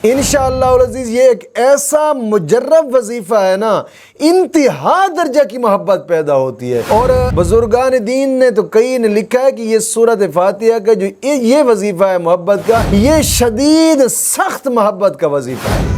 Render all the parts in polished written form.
انشاءاللہ العزیز یہ ایک ایسا مجرب وظیفہ ہے نا، انتہا درجہ کی محبت پیدا ہوتی ہے۔ اور بزرگان دین نے تو کئی نے لکھا ہے کہ یہ سورۃ فاتحہ کا جو یہ وظیفہ ہے محبت کا، یہ شدید سخت محبت کا وظیفہ ہے۔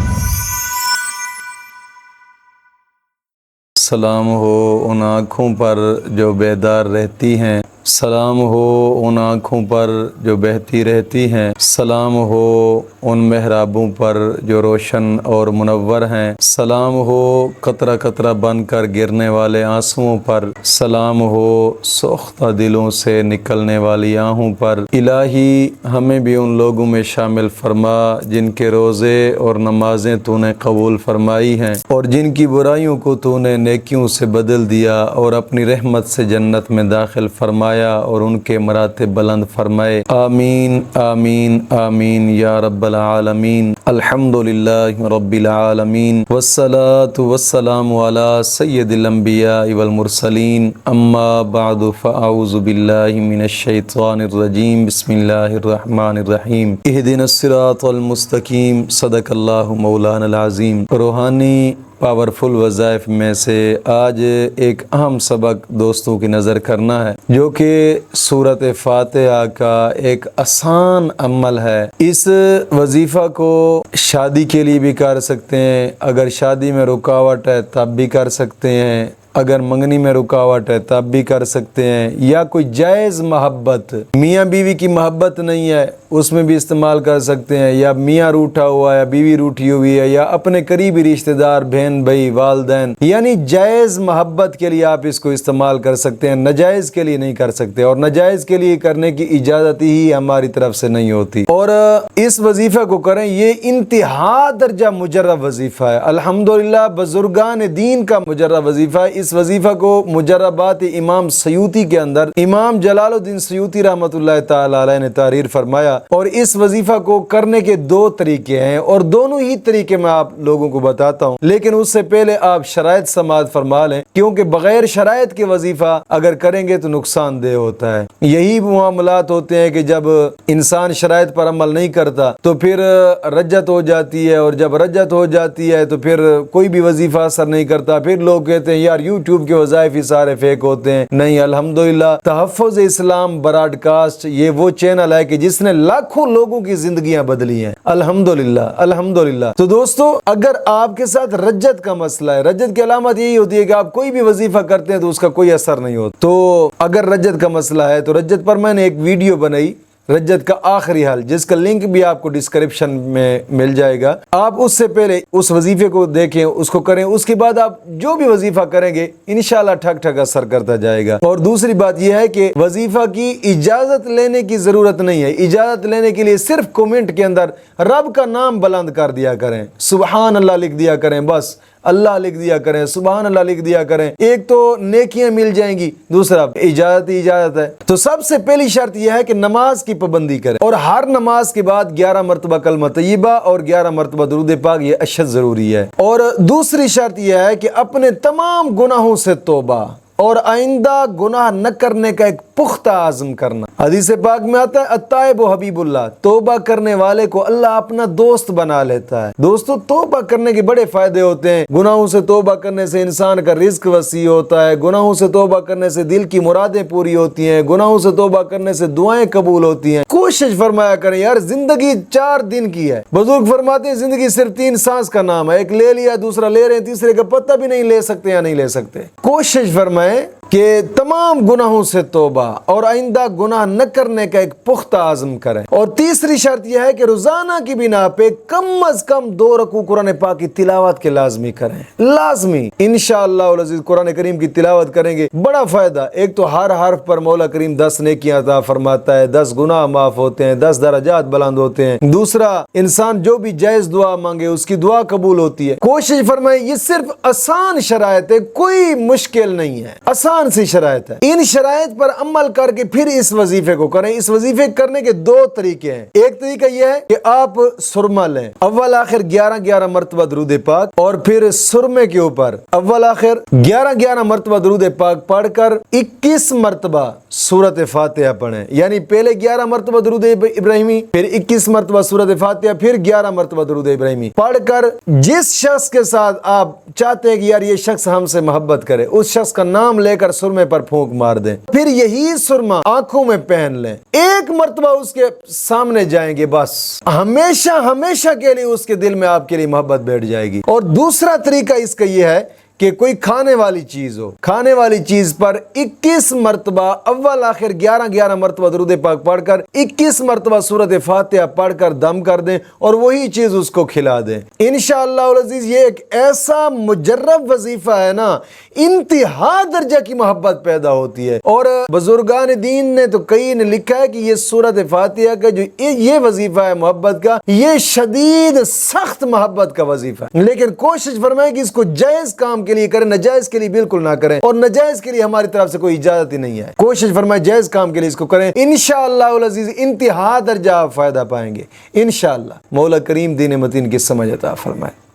سلام ہو ان آنکھوں پر جو بیدار رہتی ہیں، سلام ہو ان آنکھوں پر جو بہتی رہتی ہیں، سلام ہو ان محرابوں پر جو روشن اور منور ہیں، سلام ہو قطرہ قطرہ بن کر گرنے والے آنسوؤں پر، سلام ہو سوختہ دلوں سے نکلنے والی آہوں پر۔ الہی ہمیں بھی ان لوگوں میں شامل فرما جن کے روزے اور نمازیں تو نے قبول فرمائی ہیں، اور جن کی برائیوں کو تو نے نیکیوں سے بدل دیا اور اپنی رحمت سے جنت میں داخل فرمایا اور ان کے مراتب بلند فرمائے۔ آمین آمین آمین یا رب العالمین۔ الحمدللہ رب العالمین، والصلاة والسلام علی سید الانبیاء والمرسلین، اما بعد فاعوذ باللہ من الشیطان الرجیم، بسم اللہ الرحمن الرحیم۔ اہدنا الصراط المستقیم، صدق اللہ مولانا العظیم۔ روحانی پاورفل وظائف میں سے آج ایک اہم سبق دوستوں کی نظر کرنا ہے، جو کہ سورۃ فاتحہ کا ایک آسان عمل ہے۔ اس وظیفہ کو شادی کے لیے بھی کر سکتے ہیں، اگر شادی میں رکاوٹ ہے تب بھی کر سکتے ہیں، اگر منگنی میں رکاوٹ ہے تب بھی کر سکتے ہیں، یا کوئی جائز محبت میاں بیوی کی محبت نہیں ہے اس میں بھی استعمال کر سکتے ہیں، یا میاں روٹھا ہوا ہے یا بیوی روٹھی ہوئی ہے، یا اپنے قریبی رشتہ دار بہن بھائی والدین، یعنی جائز محبت کے لیے آپ اس کو استعمال کر سکتے ہیں، ناجائز کے لیے نہیں کر سکتے، اور ناجائز کے لیے کرنے کی اجازت ہی ہماری طرف سے نہیں ہوتی۔ اور اس وظیفہ کو کریں، یہ انتہا درجہ مجرب وظیفہ ہے، الحمدللہ بزرگان دین کا مجرب وظیفہ ہے۔ اس وظیفہ کو مجربات امام سیوطی کے اندر امام جلال الدین سیوطی رحمۃ اللہ تعالی علیہ نے تحریر فرمایا، اور اس وظیفہ کو کرنے کے دو طریقے ہیں، اور دونوں ہی طریقے میں آپ لوگوں کو بتاتا ہوں، لیکن اس سے پہلے آپ شرائط سماعت فرما لیں، کیونکہ بغیر شرائط کے وظیفہ اگر کریں گے تو نقصان دہ ہوتا ہے۔ یہی معاملات ہوتے ہیں کہ جب انسان شرائط پر عمل نہیں کرتا تو پھر رجت ہو جاتی ہے، اور جب رجت ہو جاتی ہے تو پھر کوئی بھی وظیفہ اثر نہیں کرتا، پھر لوگ کہتے ہیں یار یوٹیوب کے وظائف ہی سارے فیک ہوتے ہیں۔ نہیں، الحمدللہ تحفظ اسلام براڈ کاسٹ یہ وہ چینل ہے کہ جس نے لاکھوں لوگوں کی زندگیاں بدلی ہیں، الحمدللہ الحمدللہ۔ تو دوستو، اگر آپ کے ساتھ رجت کا مسئلہ ہے، رجت کی علامت یہی ہوتی ہے کہ آپ کوئی بھی وظیفہ کرتے ہیں تو اس کا کوئی اثر نہیں ہوتا، تو اگر رجت کا مسئلہ ہے تو رجت پر میں نے ایک ویڈیو بنائی، رجت کا آخری حل، جس کا لنک بھی آپ کو ڈسکرپشن میں مل جائے گا۔ آپ اس سے پہلے اس وظیفے کو دیکھیں، اس کو کریں، اس کے بعد آپ جو بھی وظیفہ کریں گے انشاءاللہ ٹھک ٹھک اثر کرتا جائے گا۔ اور دوسری بات یہ ہے کہ وظیفہ کی اجازت لینے کی ضرورت نہیں ہے، اجازت لینے کے لیے صرف کومنٹ کے اندر رب کا نام بلند کر دیا کریں، سبحان اللہ لکھ دیا کریں، بس اللہ لکھ دیا کریں، سبحان اللہ لکھ دیا کریں، ایک تو نیکیاں مل جائیں گی، دوسرا اجازت ہی اجازت ہے۔ تو سب سے پہلی شرط یہ ہے کہ نماز کی پابندی کریں، اور ہر نماز کے بعد 11 مرتبہ کلمہ طیبہ اور 11 مرتبہ درود پاک، یہ اشد ضروری ہے۔ اور دوسری شرط یہ ہے کہ اپنے تمام گناہوں سے توبہ اور آئندہ گناہ نہ کرنے کا ایک پختہ عزم کرنا۔ حدیث پاک میں آتا ہے التائب حبیب اللہ، توبہ کرنے والے کو اللہ اپنا دوست بنا لیتا ہے۔ دوستو، توبہ کرنے کے بڑے فائدے ہوتے ہیں۔ گناہوں سے توبہ کرنے سے انسان کا رزق وسیع ہوتا ہے، گناہوں سے توبہ کرنے سے دل کی مرادیں پوری ہوتی ہیں، گناہوں سے توبہ کرنے سے دعائیں قبول ہوتی ہیں۔ کوشش فرمایا کریں یار، زندگی 4 دن کی ہے، بزرگ فرماتے ہیں زندگی صرف 3 سانس کا نام ہے، ایک لے لیا، دوسرا لے رہے ہیں، تیسرے کا پتہ بھی نہیں لے سکتے یا نہیں لے سکتے۔ کوشش فرمائیں کہ تمام گناہوں سے توبہ اور آئندہ گناہ نہ کرنے کا ایک پختہ عزم کریں۔ اور تیسری شرط یہ ہے کہ روزانہ کی بنا پہ کم از کم 2 رکوع قرآن پاک کی تلاوت کے لازمی کریں، لازمی۔ انشاءاللہ العزیز قرآن کریم کی تلاوت کریں گے بڑا فائدہ۔ ایک تو ہر حرف پر مولا کریم 10 نیکیاں عطا فرماتا ہے، 10 گناہ معاف ہوتے ہیں، 10 درجات بلند ہوتے ہیں۔ دوسرا، انسان جو بھی جائز دعا مانگے اس کی دعا قبول ہوتی ہے۔ کوشش فرمائیں، یہ صرف آسان شرائط ہے، کوئی مشکل نہیں ہے، آسان آسان سی شرائط ہے، ان شرائط پر عمل کر کے پھر اس وظیفے کو کریں۔ اس وظیفے کرنے کے دو طریقے ہیں۔ ایک طریقہ یہ ہے کہ آپ سرما لیں، اول آخر 11 مرتبہ درود پاک، اور پھر سرمے کے اوپر اول آخر 11 مرتبہ درود پاک پڑھ کر 21 مرتبہ سورۃ فاتحہ پڑھیں، یعنی پہلے 11 مرتبہ درود ابراہیمی، پھر 21 مرتبہ سورۃ فاتحہ، پھر 11 مرتبہ درود ابراہیمی پڑھ کر جس شخص کے ساتھ آپ چاہتے ہیں کہ یار یہ شخص ہم سے محبت کرے، اس شخص کا نام لے کر سرمے پر پھونک مار دیں، پھر یہی سرما آنکھوں میں پہن لیں، ایک مرتبہ اس کے سامنے جائیں گے، بس ہمیشہ کے لیے اس کے دل میں آپ کے لیے محبت بیٹھ جائے گی۔ اور دوسرا طریقہ اس کا یہ ہے کہ کوئی کھانے والی چیز ہو، کھانے والی چیز پر 21 مرتبہ اول آخر 11 مرتبہ درود پاک پڑھ کر 21 مرتبہ سورۃ فاتحہ پڑھ کر دم کر دیں اور وہی چیز اس کو کھلا دیں۔ انشاءاللہ العزیز یہ ایک ایسا مجرب وظیفہ ہے نا، انتہا درجہ کی محبت پیدا ہوتی ہے۔ اور بزرگان دین نے تو کئی نے لکھا ہے کہ یہ سورۃ فاتحہ کا جو یہ وظیفہ ہے محبت کا، یہ شدید سخت محبت کا وظیفہ ہے، لیکن کوشش فرمائیں کہ اس کو جائز کام کے لیے کریں، ناجائز کے لیے بالکل نہ کریں، اور ناجائز کے لیے ہماری طرف سے کوئی اجازت ہی نہیں ہے۔ کوشش فرمائیں جائز کام کے لیے اس کو کریں، انشاءاللہ العزیز انتہا درجہ آپ فائدہ پائیں گے انشاءاللہ۔ مولا کریم دین متین کی سمجھ عطا فرمائے۔